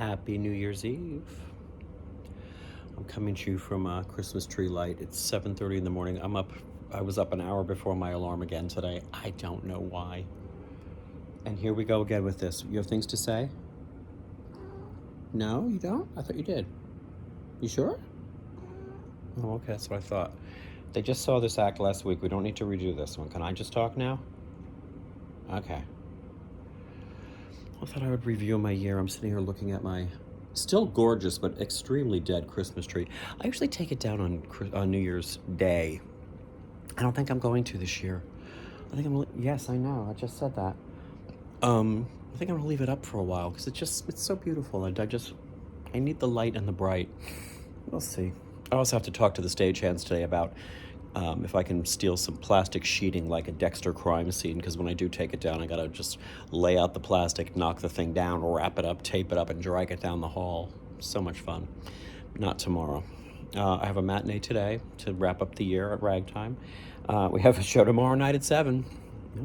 Happy New Year's Eve. I'm coming to you from a Christmas tree light. It's 7:30 in the morning. I was up an hour before my alarm again today. I don't know why. And here we go again with this. You have things to say? No, you don't? I thought you did. You sure? Oh, okay, that's what I thought. They just saw this act last week. We don't need to redo this one. Can I just talk now? Okay. I thought I would review my year. I'm sitting here looking at my still gorgeous but extremely dead Christmas tree. I usually take it down on New Year's Day. I don't think I'm going to this year. Yes, I know. I just said that. I think I'm gonna leave it up for a while because it's so beautiful, and I need the light and the bright. We'll see. I also have to talk to the stagehands today about if I can steal some plastic sheeting like a Dexter crime scene, because when I do take it down, I gotta just lay out the plastic, knock the thing down, wrap it up, tape it up, and drag it down the hall. So much fun. Not tomorrow. I have a matinee today to wrap up the year at ragtime. We have a show tomorrow night at 7.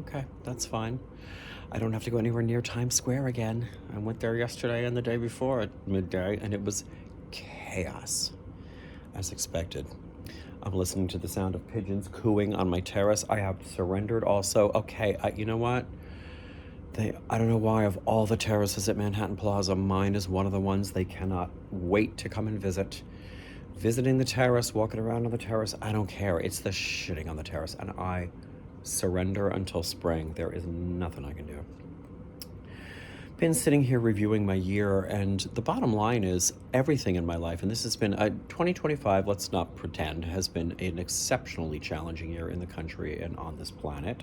Okay, that's fine. I don't have to go anywhere near Times Square again. I went there yesterday and the day before at midday, and it was chaos, as expected. I'm listening to the sound of pigeons cooing on my terrace. I have surrendered also. Okay, you know what? I don't know why, of all the terraces at Manhattan Plaza, mine is one of the ones they cannot wait to come and visit. Visiting the terrace, walking around on the terrace, I don't care. It's the shitting on the terrace, and I surrender until spring. There is nothing I can do. Been sitting here reviewing my year, and the bottom line is everything in my life, and this has been 2025, let's not pretend, has been an exceptionally challenging year in the country and on this planet.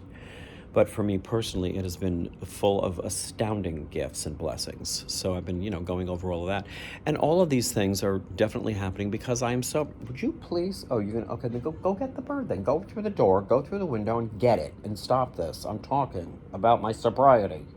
But for me personally, it has been full of astounding gifts and blessings. So I've been, going over all of that. And all of these things are definitely happening because I am so... Would you please... Oh, you're going to... Okay, then go get the bird then. Go through the door, go through the window and get it. And stop this. I'm talking about my sobriety.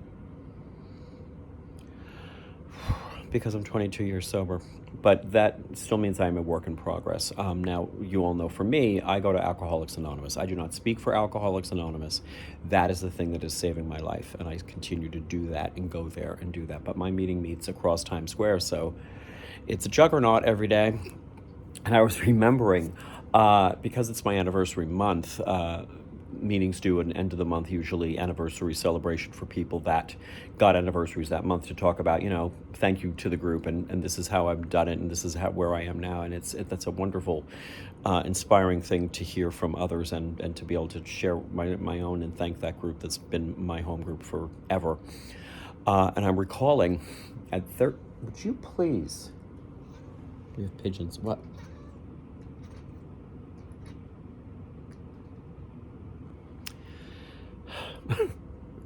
Because I'm 22 years sober. But that still means I'm a work in progress. Now, you all know for me, I go to Alcoholics Anonymous. I do not speak for Alcoholics Anonymous. That is the thing that is saving my life, and I continue to do that and go there and do that. But my meeting meets across Times Square, so it's a juggernaut every day. And I was remembering, because it's my anniversary month, meetings do an end of the month, usually anniversary celebration for people that got anniversaries that month, to talk about, thank you to the group, and this is how I've done it, and this is where I am now. And that's a wonderful, inspiring thing to hear from others, and to be able to share my own and thank that group that's been my home group forever. And I'm recalling would you please, we have pigeons, what?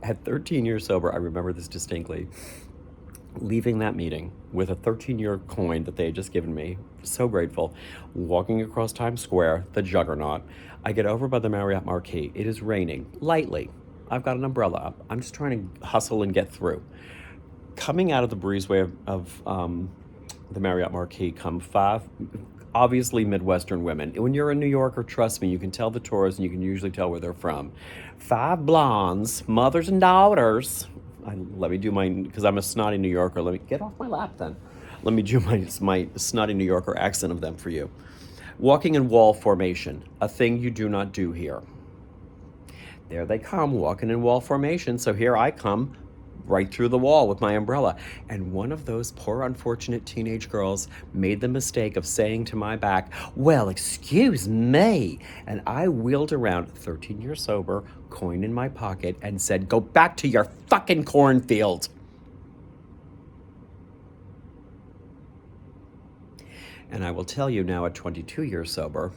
At 13 years sober, I remember this distinctly, leaving that meeting with a 13-year coin that they had just given me, so grateful, walking across Times Square, the juggernaut. I get over by the Marriott Marquis. It is raining, lightly. I've got an umbrella up. I'm just trying to hustle and get through. Coming out of the breezeway of the Marriott Marquis come 5 obviously Midwestern women. When you're a New Yorker, trust me, you can tell the tourists, and you can usually tell where they're from. 5 blondes, mothers and daughters. Let me do because I'm a snotty New Yorker. Let me get off my lap then. Let me do my snotty New Yorker accent of them for you. Walking in wall formation, a thing you do not do here. There they come, walking in wall formation. So here I come, right through the wall with my umbrella. And one of those poor unfortunate teenage girls made the mistake of saying to my back, "Well, excuse me." And I wheeled around, 13 years sober, coin in my pocket, and said, "Go back to your fucking cornfield." And I will tell you now, at 22 years sober,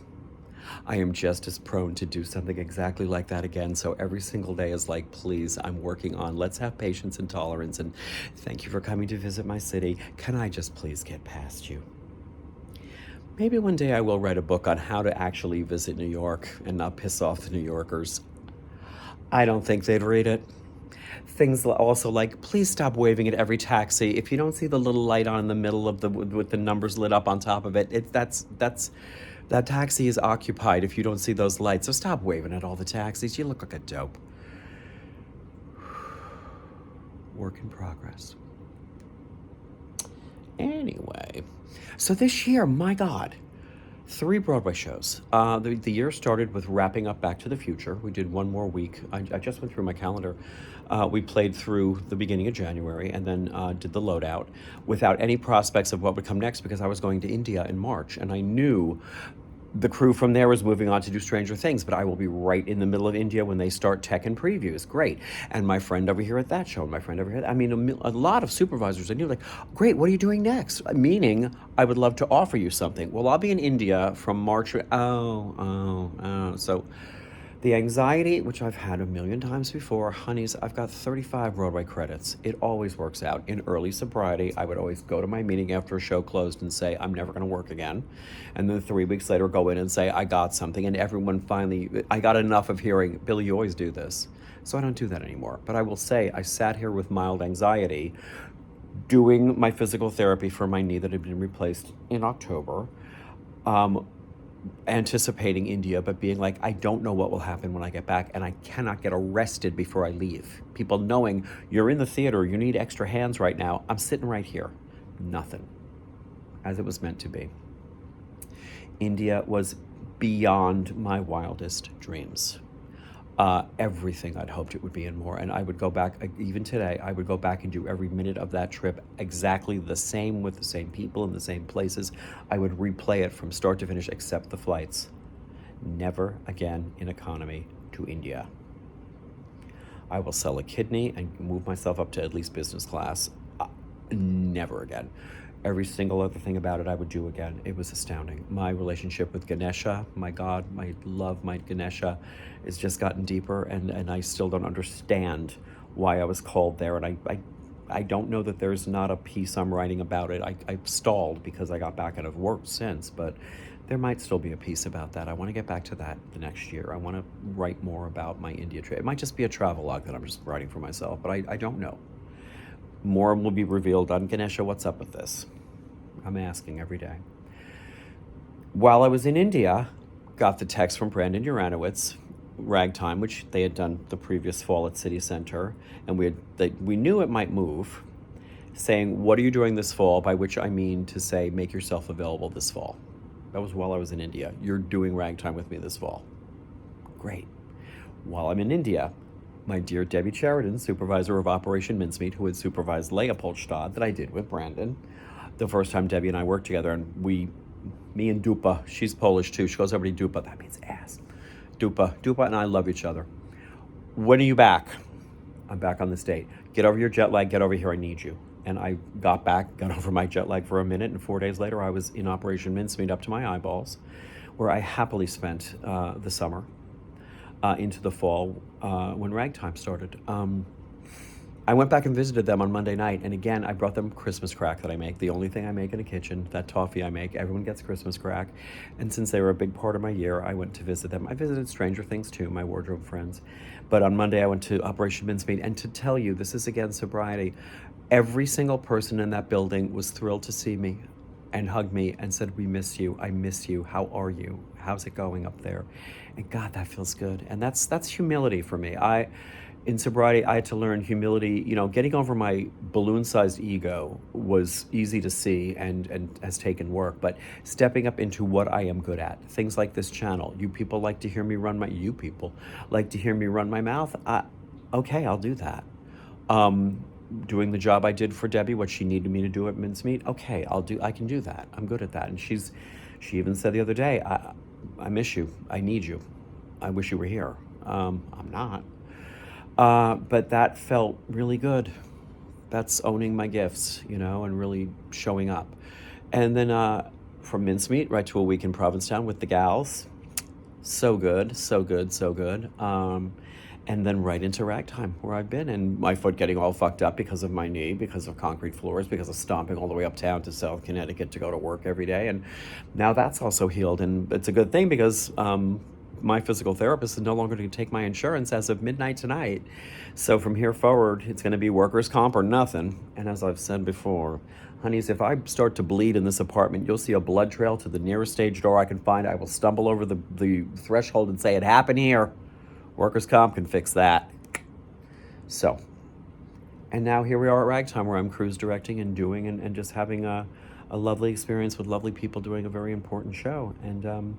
I am just as prone to do something exactly like that again. So every single day is like, please, I'm working on, let's have patience and tolerance, and thank you for coming to visit my city. Can I just please get past you? Maybe one day I will write a book on how to actually visit New York and not piss off the New Yorkers. I don't think they'd read it. Things also like, please stop waving at every taxi. If you don't see the little light on in the middle of with the numbers lit up on top of it, that taxi is occupied if you don't see those lights. So stop waving at all the taxis. You look like a dope. Work in progress. So this year, my God, 3 Broadway shows. The year started with wrapping up Back to the Future. We did one more week. I just went through my calendar. We played through the beginning of January and then did the loadout without any prospects of what would come next because I was going to India in March. And I knew the crew from there was moving on to do Stranger Things, but I will be right in the middle of India when they start tech and previews. Great. And my friend over here at that show, and my friend over here, I mean, a lot of supervisors I knew, like, great, what are you doing next? Meaning, I would love to offer you something. Well, I'll be in India from March. Oh. So the anxiety, which I've had a million times before, honeys, I've got 35 Broadway credits. It always works out. In early sobriety, I would always go to my meeting after a show closed and say, I'm never going to work again. And then 3 weeks later, go in and say, I got something. And everyone finally, I got enough of hearing, Billy, you always do this. So I don't do that anymore. But I will say, I sat here with mild anxiety doing my physical therapy for my knee that had been replaced in October. Anticipating India, but being like, I don't know what will happen when I get back, and I cannot get arrested before I leave. People knowing you're in the theater, you need extra hands right now. I'm sitting right here. Nothing. As it was meant to be. India was beyond my wildest dreams. Everything I'd hoped it would be and more. And I would go back, even today, I would go back and do every minute of that trip exactly the same with the same people in the same places. I would replay it from start to finish except the flights. Never again in economy to India. I will sell a kidney and move myself up to at least business class. Never again. Every single other thing about it I would do again. It was astounding. My relationship with Ganesha, my God, my love, my Ganesha, has just gotten deeper, and I still don't understand why I was called there. And I don't know that there's not a piece I'm writing about it. I stalled because I got back and have worked since, but there might still be a piece about that. I want to get back to that the next year. I want to write more about my India trip. It might just be a travel log that I'm just writing for myself, but I don't know. More will be revealed on Ganesha. What's up with this? I'm asking every day. While I was in India, got the text from Brandon Uranowitz, Ragtime, which they had done the previous fall at City Center, and we knew it might move, saying, what are you doing this fall? By which I mean to say, make yourself available this fall. That was while I was in India. You're doing Ragtime with me this fall. Great. While I'm in India, my dear Debbie Sheridan, supervisor of Operation Mincemeat, who had supervised Leopoldstadt that I did with Brandon, the first time Debbie and I worked together, and me and Dupa, she's Polish too, she goes over to Dupa, that means ass. Dupa and I love each other. When are you back? I'm back on this date. Get over your jet lag, get over here, I need you. And I got over my jet lag for a minute, and 4 days later I was in Operation Mincemeat up to my eyeballs, where I happily spent the summer into the fall when Ragtime started. I went back and visited them on Monday night, and again, I brought them Christmas crack that I make, the only thing I make in a kitchen, that toffee I make. Everyone gets Christmas crack, and since they were a big part of my year, I went to visit them. I visited Stranger Things too, my wardrobe friends, but on Monday I went to Operation Mincemeat, and to tell you, this is again sobriety, every single person in that building was thrilled to see me and hugged me and said, we miss you, I miss you, how are you, how's it going up there? And God, that feels good, and that's humility for me. In sobriety, I had to learn humility. Getting over my balloon-sized ego was easy to see and has taken work. But stepping up into what I am good at, things like this channel. You people like to hear me run my mouth. Okay, I'll do that. Doing the job I did for Debbie, what she needed me to do at Mincemeat. Okay, I can do that. I'm good at that. And she even said the other day, I miss you. I need you. I wish you were here. I'm not. But that felt really good. That's owning my gifts, and really showing up. And then from Mincemeat right to a week in Provincetown with the gals. So good. And then right into Ragtime, where I've been, and my foot getting all fucked up because of my knee, because of concrete floors, because of stomping all the way uptown to South Connecticut to go to work every day. And now that's also healed, and it's a good thing because my physical therapist is no longer going to take my insurance as of midnight tonight. So from here forward, it's going to be workers' comp or nothing. And as I've said before, honeys, if I start to bleed in this apartment, you'll see a blood trail to the nearest stage door I can find. I will stumble over the threshold and say, it happened here. Workers' comp can fix that. So, And now here we are at Ragtime, where I'm cruise directing and doing and just having a lovely experience with lovely people doing a very important show. And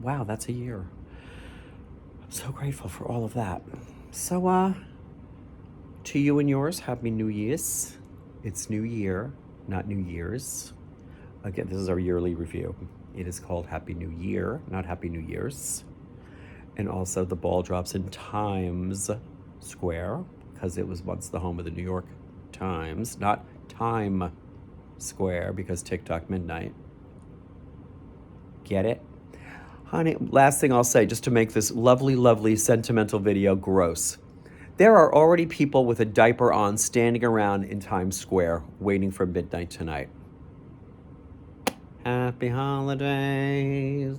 wow, that's a year. I'm so grateful for all of that. So, to you and yours, Happy New Year's. It's New Year, not New Year's. Again, this is our yearly review. It is called Happy New Year, not Happy New Year's. And also the ball drops in Times Square, because it was once the home of the New York Times, not Time Square, because TikTok midnight. Get it? Honey, last thing I'll say, just to make this lovely, lovely sentimental video gross. There are already people with a diaper on standing around in Times Square waiting for midnight tonight. Happy holidays.